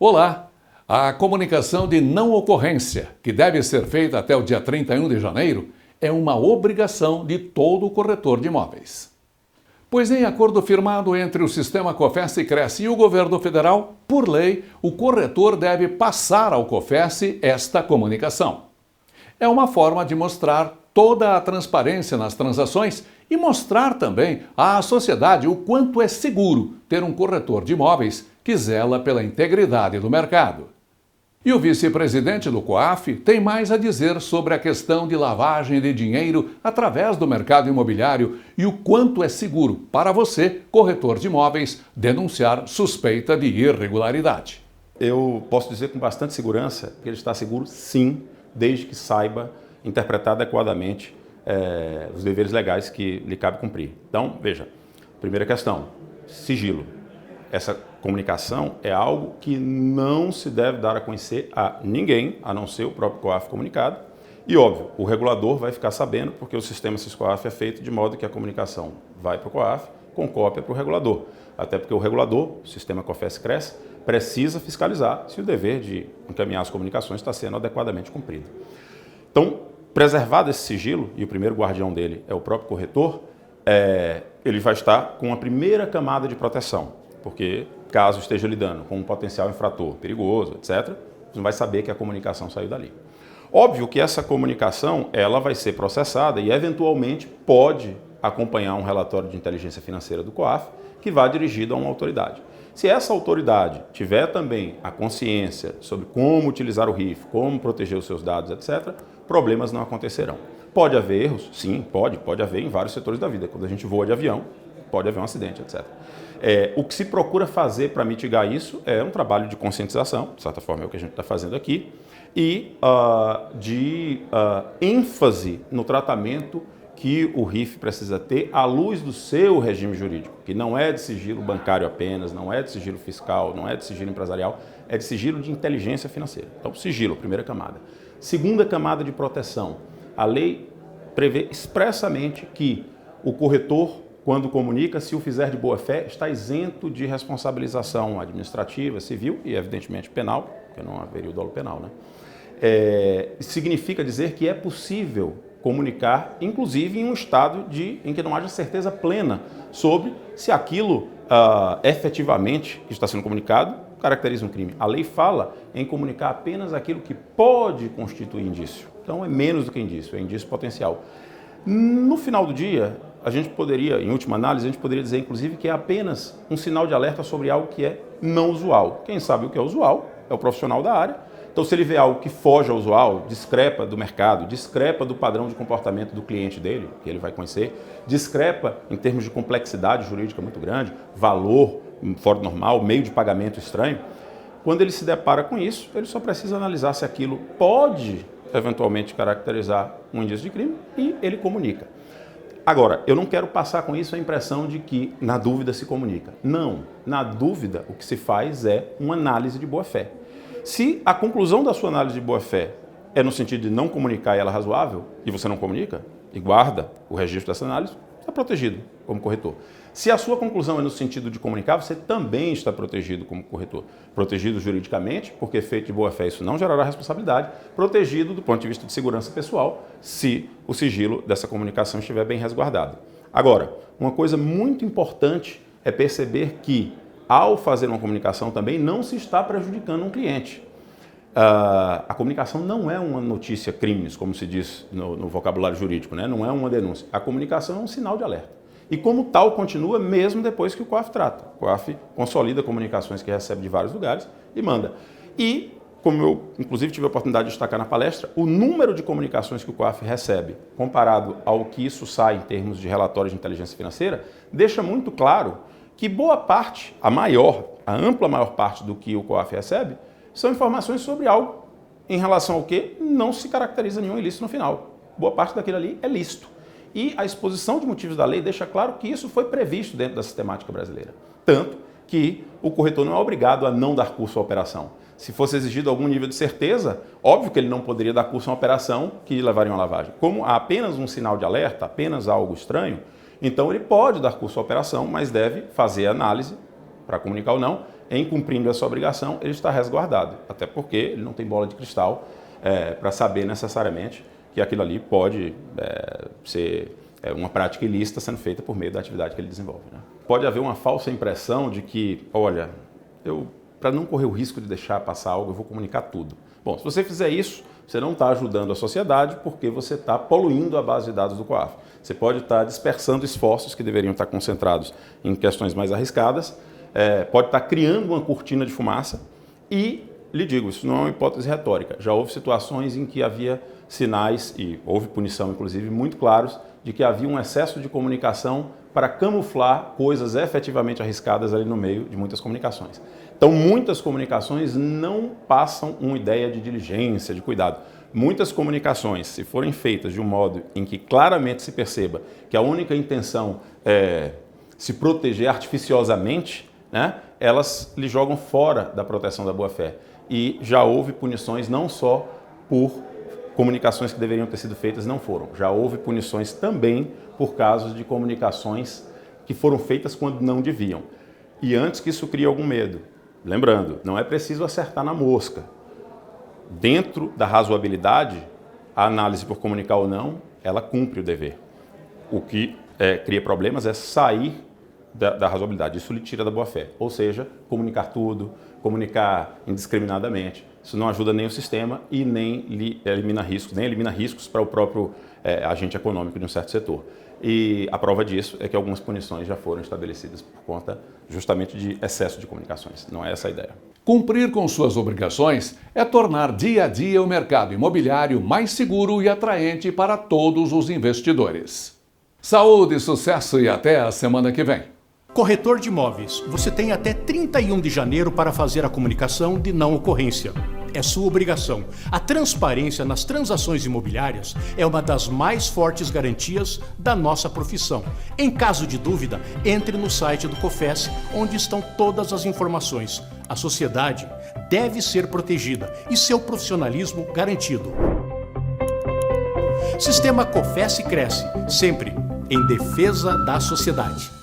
Olá! A comunicação de não ocorrência, que deve ser feita até o dia 31 de janeiro, é uma obrigação de todo corretor de imóveis. Pois em acordo firmado entre o Sistema Cofesse-Cresce e o governo federal, por lei, o corretor deve passar ao Cofesse esta comunicação. É uma forma de mostrar toda a transparência nas transações e mostrar também à sociedade o quanto é seguro ter um corretor de imóveis que zela pela integridade do mercado. E o vice-presidente do COAF tem mais a dizer sobre a questão de lavagem de dinheiro através do mercado imobiliário e o quanto é seguro para você, corretor de imóveis, denunciar suspeita de irregularidade. Eu posso dizer com bastante segurança que ele está seguro, sim, desde que saiba interpretar adequadamente os deveres legais que lhe cabe cumprir. Então, veja, primeira questão, sigilo. Essa comunicação é algo que não se deve dar a conhecer a ninguém, a não ser o próprio COAF comunicado. E, óbvio, o regulador vai ficar sabendo, porque o sistema SIS-COAF é feito de modo que a comunicação vai para o COAF com cópia para o regulador. Até porque o regulador, o sistema Cofesse-Cresce, precisa fiscalizar se o dever de encaminhar as comunicações está sendo adequadamente cumprido. Então, preservado esse sigilo, e o primeiro guardião dele é o próprio corretor, ele vai estar com a primeira camada de proteção, porque caso esteja lidando com um potencial infrator perigoso, etc., você não vai saber que a comunicação saiu dali. Óbvio que essa comunicação ela vai ser processada e, eventualmente, pode acompanhar um relatório de inteligência financeira do COAF que vá dirigido a uma autoridade. Se essa autoridade tiver também a consciência sobre como utilizar o RIF, como proteger os seus dados, etc., problemas não acontecerão. Pode haver erros? Sim, pode haver em vários setores da vida. Quando a gente voa de avião, pode haver um acidente, etc. O que se procura fazer para mitigar isso é um trabalho de conscientização, de certa forma é o que a gente está fazendo aqui, e de ênfase no tratamento que o RIF precisa ter à luz do seu regime jurídico, que não é de sigilo bancário apenas, não é de sigilo fiscal, não é de sigilo empresarial, é de sigilo de inteligência financeira. Então, sigilo, primeira camada. Segunda camada de proteção. A lei prevê expressamente que o corretor, quando comunica, se o fizer de boa fé, está isento de responsabilização administrativa, civil e, evidentemente, penal, porque não haveria o dolo penal, né? Significa dizer que é possível comunicar, inclusive em um estado em que não haja certeza plena sobre se aquilo efetivamente que está sendo comunicado caracteriza um crime. A lei fala em comunicar apenas aquilo que pode constituir indício. Então é menos do que indício, é indício potencial. No final do dia, a gente poderia, em última análise, a gente poderia dizer inclusive que é apenas um sinal de alerta sobre algo que é não usual. Quem sabe o que é usual é o profissional da área. Então, se ele vê algo que foge ao usual, discrepa do mercado, discrepa do padrão de comportamento do cliente dele, que ele vai conhecer, discrepa em termos de complexidade jurídica muito grande, valor fora do normal, meio de pagamento estranho, quando ele se depara com isso, ele só precisa analisar se aquilo pode, eventualmente, caracterizar um indício de crime e ele comunica. Agora, eu não quero passar com isso a impressão de que, na dúvida, se comunica. Não. Na dúvida, o que se faz é uma análise de boa-fé. Se a conclusão da sua análise de boa-fé é no sentido de não comunicar e ela é razoável, e você não comunica, e guarda o registro dessa análise, está protegido como corretor. Se a sua conclusão é no sentido de comunicar, você também está protegido como corretor. Protegido juridicamente, porque feito de boa-fé isso não gerará responsabilidade, protegido do ponto de vista de segurança pessoal, se o sigilo dessa comunicação estiver bem resguardado. Agora, uma coisa muito importante é perceber que, ao fazer uma comunicação também, não se está prejudicando um cliente. A comunicação não é uma notícia crimes, como se diz no vocabulário jurídico, né? Não é uma denúncia. A comunicação é um sinal de alerta. E como tal, continua mesmo depois que o COAF trata. O COAF consolida comunicações que recebe de vários lugares e manda. E, como eu, inclusive, tive a oportunidade de destacar na palestra, o número de comunicações que o COAF recebe, comparado ao que isso sai em termos de relatórios de inteligência financeira, deixa muito claro que boa parte, a ampla maior parte do que o COAF recebe, são informações sobre algo em relação ao que não se caracteriza nenhum ilícito no final. Boa parte daquilo ali é lícito. E a exposição de motivos da lei deixa claro que isso foi previsto dentro da sistemática brasileira. Tanto que o corretor não é obrigado a não dar curso à operação. Se fosse exigido algum nível de certeza, óbvio que ele não poderia dar curso a uma operação que levaria a uma lavagem. Como há apenas um sinal de alerta, apenas algo estranho, então ele pode dar curso à operação, mas deve fazer a análise, para comunicar ou não, em cumprindo essa obrigação, ele está resguardado, até porque ele não tem bola de cristal para saber necessariamente que aquilo ali pode ser uma prática ilícita sendo feita por meio da atividade que ele desenvolve, né? Pode haver uma falsa impressão de que, olha, para não correr o risco de deixar passar algo, eu vou comunicar tudo. Bom, se você fizer isso, você não está ajudando a sociedade porque você está poluindo a base de dados do COAF. Você pode estar dispersando esforços que deveriam estar concentrados em questões mais arriscadas, pode estar criando uma cortina de fumaça e, lhe digo, isso não é uma hipótese retórica. Já houve situações em que havia sinais, e houve punição inclusive, muito claros, de que havia um excesso de comunicação para camuflar coisas efetivamente arriscadas ali no meio de muitas comunicações. Então, muitas comunicações não passam uma ideia de diligência, de cuidado. Muitas comunicações, se forem feitas de um modo em que claramente se perceba que a única intenção é se proteger artificiosamente, né, elas lhe jogam fora da proteção da boa-fé. E já houve punições não só por comunicações que deveriam ter sido feitas não foram. Já houve punições também por casos de comunicações que foram feitas quando não deviam. E antes que isso crie algum medo, lembrando, não é preciso acertar na mosca. Dentro da razoabilidade, a análise por comunicar ou não, ela cumpre o dever. O que cria problemas é sair da razoabilidade. Isso lhe tira da boa-fé. Ou seja, comunicar tudo, comunicar indiscriminadamente. Isso não ajuda nem o sistema e nem elimina riscos para o próprio agente econômico de um certo setor. E a prova disso é que algumas punições já foram estabelecidas por conta justamente de excesso de comunicações. Não é essa a ideia. Cumprir com suas obrigações é tornar dia a dia o mercado imobiliário mais seguro e atraente para todos os investidores. Saúde, sucesso e até a semana que vem. Corretor de imóveis, você tem até 31 de janeiro para fazer a comunicação de não ocorrência. É sua obrigação. A transparência nas transações imobiliárias é uma das mais fortes garantias da nossa profissão. Em caso de dúvida, entre no site do COFES, onde estão todas as informações. A sociedade deve ser protegida e seu profissionalismo garantido. Sistema COFES cresce, sempre em defesa da sociedade.